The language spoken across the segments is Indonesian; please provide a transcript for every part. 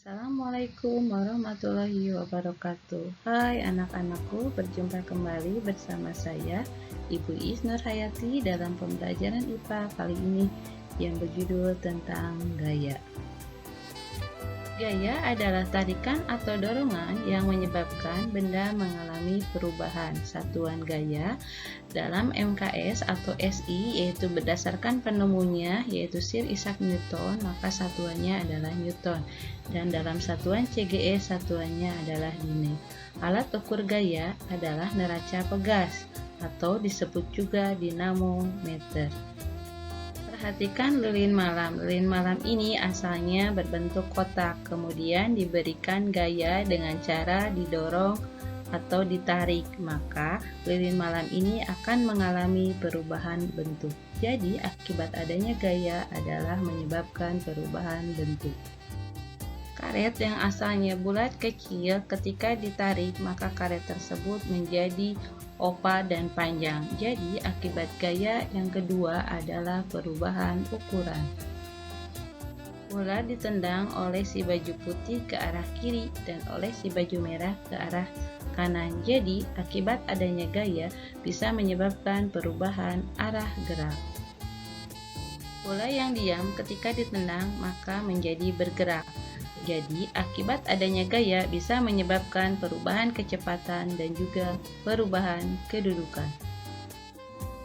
Assalamualaikum warahmatullahi wabarakatuh. Hai anak-anakku, berjumpa kembali bersama saya Ibu Is Nurhayati dalam pembelajaran IPA kali ini yang berjudul tentang gaya. Gaya adalah tarikan atau dorongan yang menyebabkan benda mengalami perubahan. Satuan gaya dalam MKS atau SI yaitu berdasarkan penemunya yaitu Sir Isaac Newton, maka satuannya adalah Newton. Dan dalam satuan CGS satuannya adalah Dine. Alat ukur gaya adalah neraca pegas atau disebut juga dinamometer. Perhatikan lilin malam. Lilin malam ini asalnya berbentuk kotak, kemudian diberikan gaya dengan cara didorong atau ditarik, maka lilin malam ini akan mengalami perubahan bentuk. Jadi, akibat adanya gaya adalah menyebabkan perubahan bentuk. Karet yang asalnya bulat kecil, ketika ditarik maka karet tersebut menjadi oval dan panjang. Jadi akibat gaya yang kedua adalah perubahan ukuran. Bola ditendang oleh si baju putih ke arah kiri dan oleh si baju merah ke arah kanan. Jadi akibat adanya gaya bisa menyebabkan perubahan arah gerak. Bola yang diam ketika ditendang maka menjadi bergerak. Jadi, akibat adanya gaya bisa menyebabkan perubahan kecepatan dan juga perubahan kedudukan.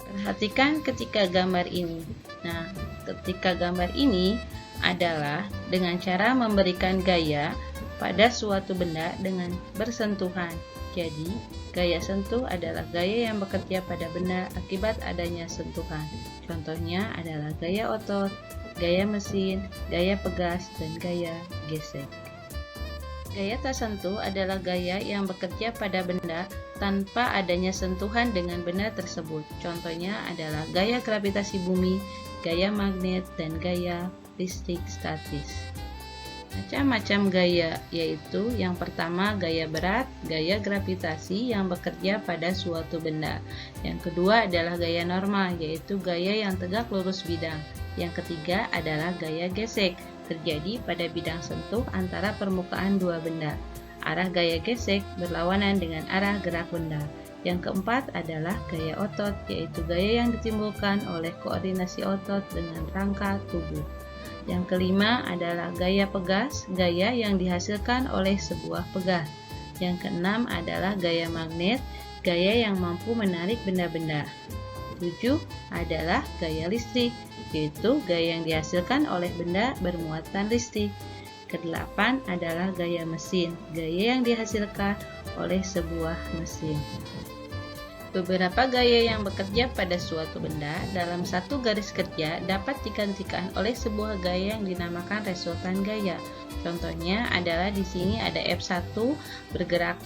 Perhatikan ketika gambar ini. Nah, ketika gambar ini adalah dengan cara memberikan gaya pada suatu benda dengan bersentuhan. Jadi, gaya sentuh adalah gaya yang bekerja pada benda akibat adanya sentuhan. Contohnya adalah gaya otot, gaya mesin, gaya pegas, dan gaya gesek. Gaya tersentuh adalah gaya yang bekerja pada benda tanpa adanya sentuhan dengan benda tersebut. Contohnya adalah gaya gravitasi bumi, gaya magnet, dan gaya listrik statis. Macam-macam gaya, yaitu yang pertama gaya berat, gaya gravitasi yang bekerja pada suatu benda. Yang kedua adalah gaya normal, yaitu gaya yang tegak lurus bidang. Yang ketiga adalah gaya gesek, terjadi pada bidang sentuh antara permukaan dua benda. Arah gaya gesek berlawanan dengan arah gerak benda. Yang keempat adalah gaya otot, yaitu gaya yang ditimbulkan oleh koordinasi otot dengan rangka tubuh. Yang kelima adalah gaya pegas, gaya yang dihasilkan oleh sebuah pegas. Yang keenam adalah gaya magnet, gaya yang mampu menarik benda-benda. 7 adalah gaya listrik, yaitu gaya yang dihasilkan oleh benda bermuatan listrik. Kedelapan adalah gaya mesin, gaya yang dihasilkan oleh sebuah mesin. Beberapa gaya yang bekerja pada suatu benda dalam satu garis kerja dapat digantikan oleh sebuah gaya yang dinamakan resultan gaya. Contohnya adalah di sini ada F1 bergerak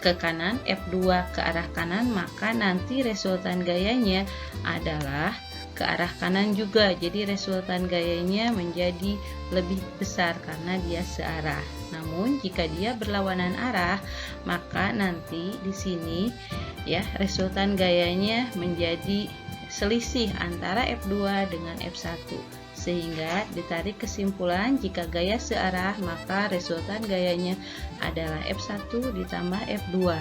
ke kanan, F2 ke arah kanan, maka nanti resultan gayanya adalah ke arah kanan juga. Jadi resultan gayanya menjadi lebih besar karena dia searah. Namun jika dia berlawanan arah, maka nanti di sini ya resultan gayanya menjadi selisih antara F2 dengan F1. Sehingga ditarik kesimpulan jika gaya searah maka resultan gayanya adalah F1 ditambah F2.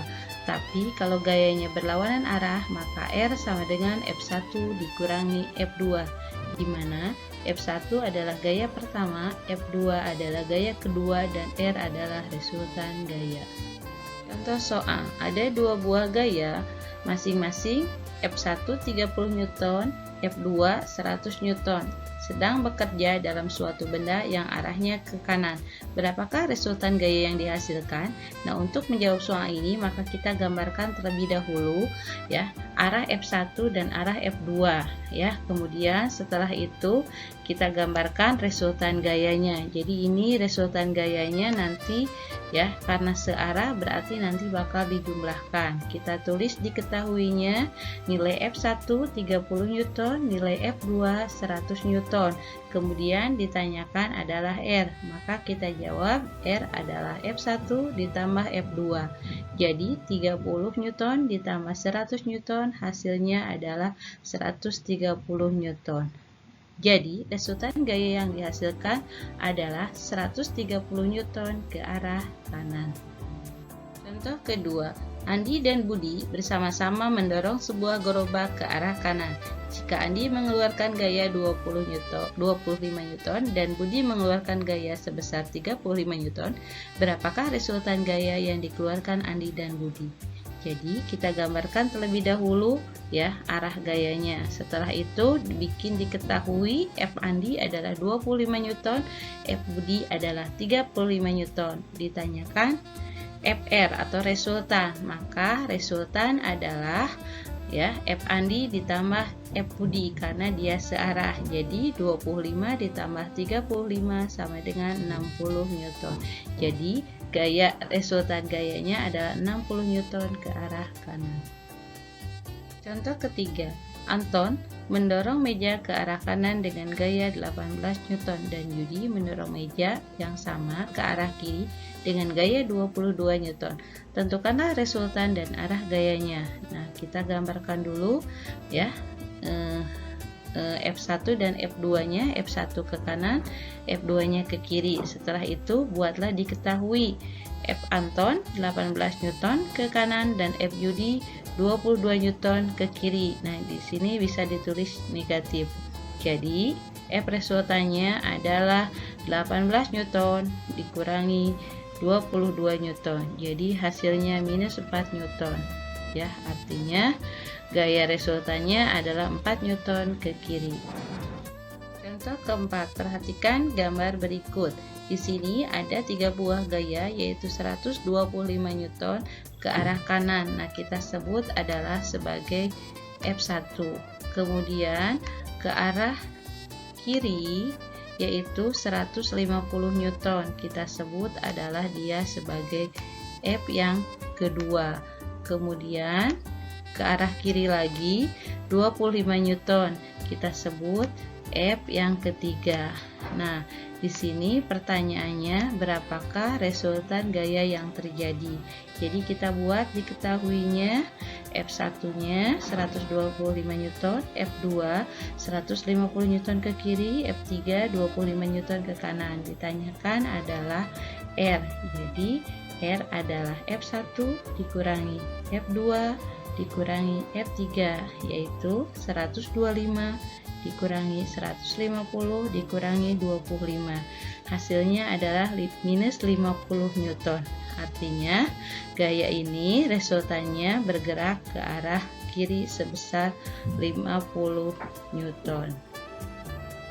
Tapi kalau gayanya berlawanan arah maka R sama dengan F1 dikurangi F2, di mana F1 adalah gaya pertama, F2 adalah gaya kedua, dan R adalah resultan gaya. Contoh soal, ada dua buah gaya, masing-masing F1 30 Newton, F2 100 Newton, sedang bekerja dalam suatu benda yang arahnya ke kanan. Berapakah resultan gaya yang dihasilkan? Nah, untuk menjawab soal ini maka kita gambarkan terlebih dahulu ya arah F1 dan arah F2 ya. Kemudian setelah itu kita gambarkan resultan gayanya. Jadi ini resultan gayanya nanti ya, karena searah berarti nanti bakal dijumlahkan. Kita tulis diketahuinya nilai F1 30 Newton, nilai F2 100 Newton. Kemudian ditanyakan adalah R, maka kita jawab R adalah F1 ditambah F2. Jadi 30 Newton ditambah 100 Newton hasilnya adalah 130 Newton. Jadi, resultan gaya yang dihasilkan adalah 130 Newton ke arah kanan. Contoh kedua, Andi dan Budi bersama-sama mendorong sebuah gerobak ke arah kanan. Jika Andi mengeluarkan gaya 25 Newton dan Budi mengeluarkan gaya sebesar 35 Newton, berapakah resultan gaya yang dikeluarkan Andi dan Budi? Jadi kita gambarkan terlebih dahulu ya arah gayanya. Setelah itu bikin diketahui F Andi adalah 25 Newton, F Budi adalah 35 Newton. Ditanyakan FR atau resultan, maka resultan adalah ya F Andi ditambah F Budi karena dia searah. Jadi 25 ditambah 35 sama dengan 60 Newton. Jadi resultan gayanya adalah 60 Newton ke arah kanan. Contoh ketiga, Anton mendorong meja ke arah kanan dengan gaya 18 Newton dan Yudi mendorong meja yang sama ke arah kiri dengan gaya 22 Newton. Tentukanlah resultan dan arah gayanya. Nah, kita gambarkan dulu ya. F1 dan F2-nya, F1 ke kanan, F2-nya ke kiri. Setelah itu buatlah diketahui F Anton 18 Newton ke kanan dan F Yudi 22 Newton ke kiri. Nah, di sini bisa ditulis negatif. Jadi, F resultannya adalah 18 Newton dikurangi 22 Newton. Jadi, hasilnya minus 4 Newton. Ya, artinya gaya resultannya adalah 4 Newton ke kiri. Contoh keempat, perhatikan gambar berikut. Di sini ada 3 buah gaya yaitu 125 Newton ke arah kanan. Nah, kita sebut adalah sebagai F1. Kemudian ke arah kiri yaitu 150 Newton. Kita sebut adalah dia sebagai F yang kedua. Kemudian ke arah kiri lagi 25 Newton. Kita sebut F yang ketiga. Nah, di sini pertanyaannya berapakah resultan gaya yang terjadi? Jadi kita buat diketahuinya F1-nya 125 Newton, F2 150 Newton ke kiri, F3 25 Newton ke kanan. Ditanyakan adalah R. Jadi R adalah F1 dikurangi F2 dikurangi F3 yaitu 125 dikurangi 150 dikurangi 25. Hasilnya adalah minus 50 Newton. Artinya gaya ini resultannya bergerak ke arah kiri sebesar 50 Newton.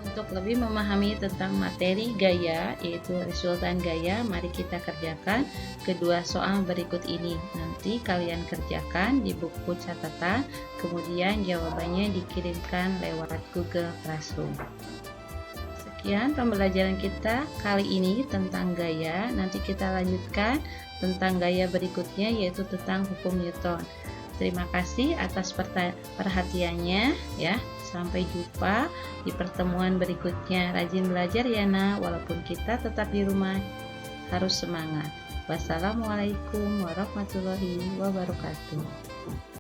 Untuk lebih memahami tentang materi gaya, yaitu resultan gaya, mari kita kerjakan kedua soal berikut ini. Nanti kalian kerjakan di buku catatan, kemudian jawabannya dikirimkan lewat Google Classroom. Sekian pembelajaran kita kali ini tentang gaya. Nanti kita lanjutkan tentang gaya berikutnya, yaitu tentang hukum Newton. Terima kasih atas perhatiannya ya. Sampai jumpa di pertemuan berikutnya. Rajin belajar ya nak, walaupun kita tetap di rumah harus semangat. Wassalamualaikum warahmatullahi wabarakatuh.